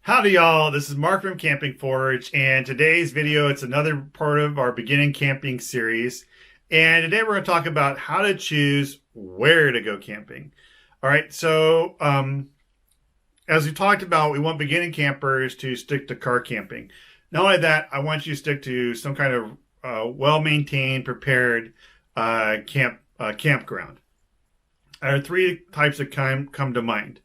Howdy y'all, this is Mark from Camping Forge, and today's video, it's another part of our beginning camping series. And today we're going to talk about how to choose where to go camping. All right, so as we talked about, we want beginning campers to stick to car camping. Not only that, I want you to stick to some kind of well-maintained, prepared campground. There are three types that come to mind.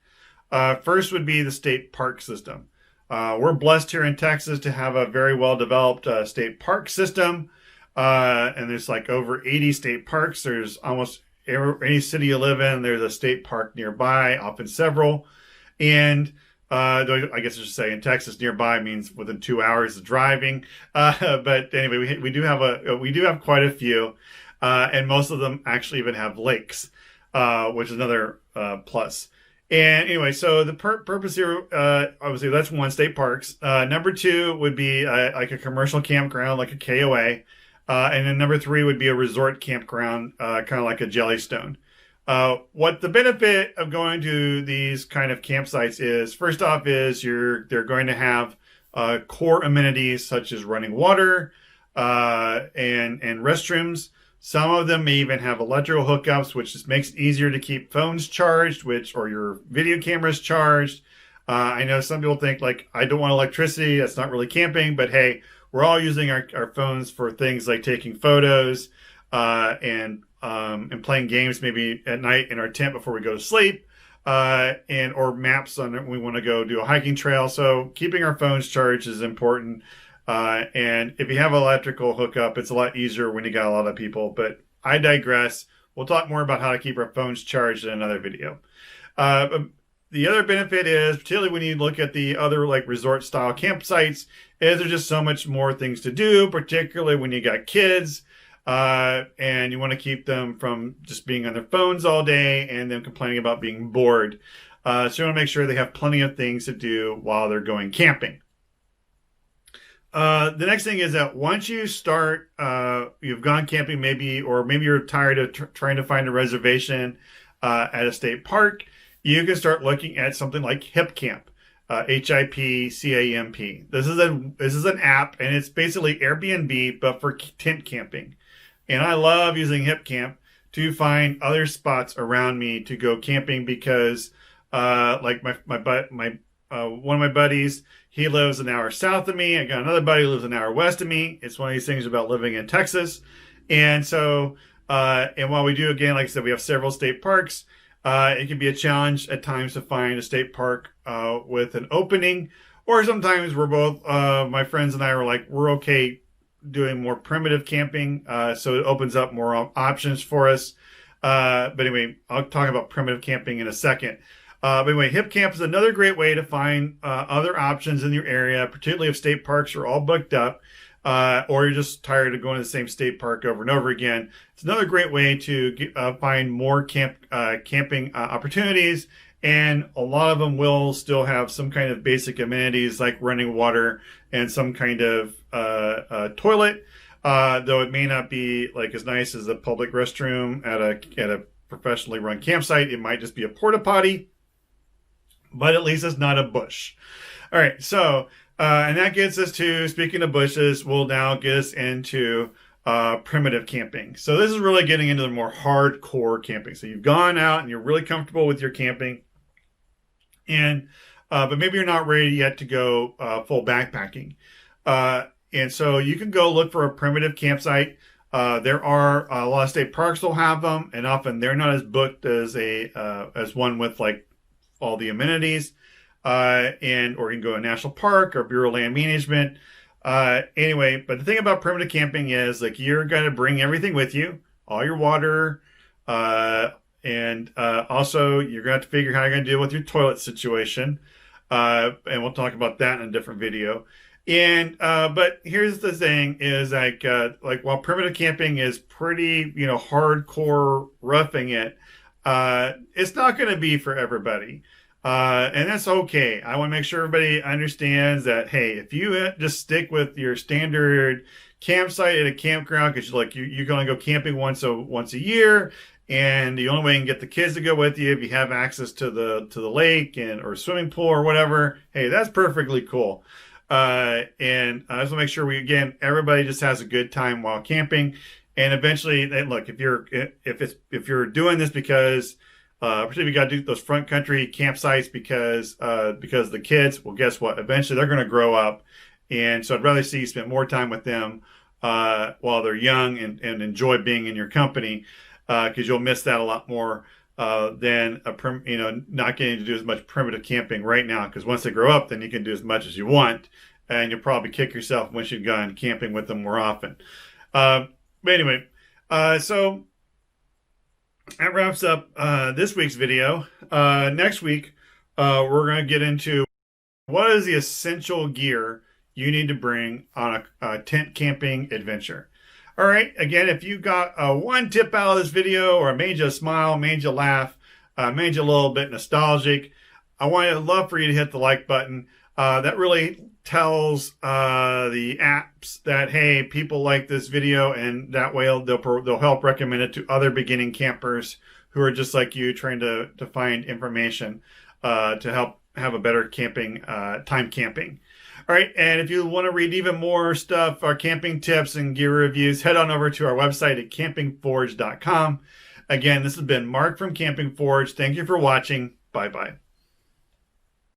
First would be the state park system. We're blessed here in Texas to have a very well-developed state park system. And there's like over 80 state parks. There's almost any city you live in, there's a state park nearby, often several. And I guess I should say in Texas, nearby means within 2 hours of driving. But anyway, we do have quite a few. And most of them actually even have lakes, which is another plus. And anyway, so the purpose here, obviously, that's one, state parks. Number two would be like a commercial campground, like a KOA. And then number three would be a resort campground, kind of like a Jellystone. What the benefit of going to these kind of campsites is, first off, is they're going to have core amenities such as running water and restrooms. Some of them may even have electrical hookups, which just makes it easier to keep phones charged, or your video cameras charged. I know some people think, like, I don't want electricity. That's not really camping. But hey, we're all using our phones for things like taking photos and playing games maybe at night in our tent before we go to sleep, or maps on it when we want to go do a hiking trail. So keeping our phones charged is important. And if you have an electrical hookup, it's a lot easier when you got a lot of people. But I digress. We'll talk more about how to keep our phones charged in another video. The other benefit is, particularly when you look at the other like resort style campsites, is there's just so much more things to do, particularly when you got kids and you want to keep them from just being on their phones all day and them complaining about being bored. So you want to make sure they have plenty of things to do while they're going camping. The next thing is that once you start, you've gone camping maybe you're tired of trying to find a reservation at a state park, you can start looking at something like HipCamp, HIPCAMP. This is an app, and it's basically Airbnb, but for tent camping. And I love using HipCamp to find other spots around me to go camping because, like one of my buddies, he lives an hour south of me. I got another buddy who lives an hour west of me. It's one of these things about living in Texas. And so, and while we do, again, like I said, we have several state parks, it can be a challenge at times to find a state park with an opening. Or sometimes we're both, my friends and I are like, we're okay doing more primitive camping. So it opens up more options for us. But anyway, I'll talk about primitive camping in a second. But anyway, HipCamp is another great way to find other options in your area, particularly if state parks are all booked up, or you're just tired of going to the same state park over and over again. It's another great way to find more camping opportunities, and a lot of them will still have some kind of basic amenities like running water and some kind of toilet, though it may not be like as nice as a public restroom at a professionally run campsite. It might just be a porta potty. But at least it's not a bush. All right, so, and that gets us to, speaking of bushes, will now get us into primitive camping. So this is really getting into the more hardcore camping. So you've gone out and you're really comfortable with your camping, and but maybe you're not ready yet to go full backpacking. And so you can go look for a primitive campsite. There are a lot of state parks will have them, and often they're not as booked as as one with like all the amenities, or you can go to a national park or Bureau of Land Management. Anyway, but the thing about primitive camping is like you're going to bring everything with you, all your water, and also you're going to have to figure how you're going to deal with your toilet situation. And we'll talk about that in a different video. And but here's the thing: is like while primitive camping is pretty hardcore roughing it, it's not going to be for everybody. And that's okay. I want to make sure everybody understands that, hey, if you just stick with your standard campsite at a campground, because you're going to go camping once a year, And the only way you can get the kids to go with you, if you have access to the lake and or swimming pool or whatever, hey, that's perfectly cool. And I just want to make sure everybody just has a good time while camping. And eventually, look, if you're doing this because particularly if you got to do those front country campsites because of the kids, well, guess what? Eventually, they're going to grow up, and so I'd rather see you spend more time with them while they're young and enjoy being in your company, because you'll miss that a lot more than not getting to do as much primitive camping right now. Because once they grow up, then you can do as much as you want, and you'll probably kick yourself once you've gone camping with them more often. But anyway, so that wraps up this week's video. Next week, we're going to get into what is the essential gear you need to bring on a tent camping adventure. All right, again, if you got one tip out of this video, or made you smile, made you laugh, made you a little bit nostalgic, love for you to hit the like button. That really tells the apps that, hey, people like this video, and that way they'll help recommend it to other beginning campers who are just like you, trying to find information to help have a better camping time camping. All right, and if you want to read even more stuff, our camping tips and gear reviews, head on over to our website at campingforge.com. Again, this has been Mark from Camping Forge. Thank you for watching. Bye-bye.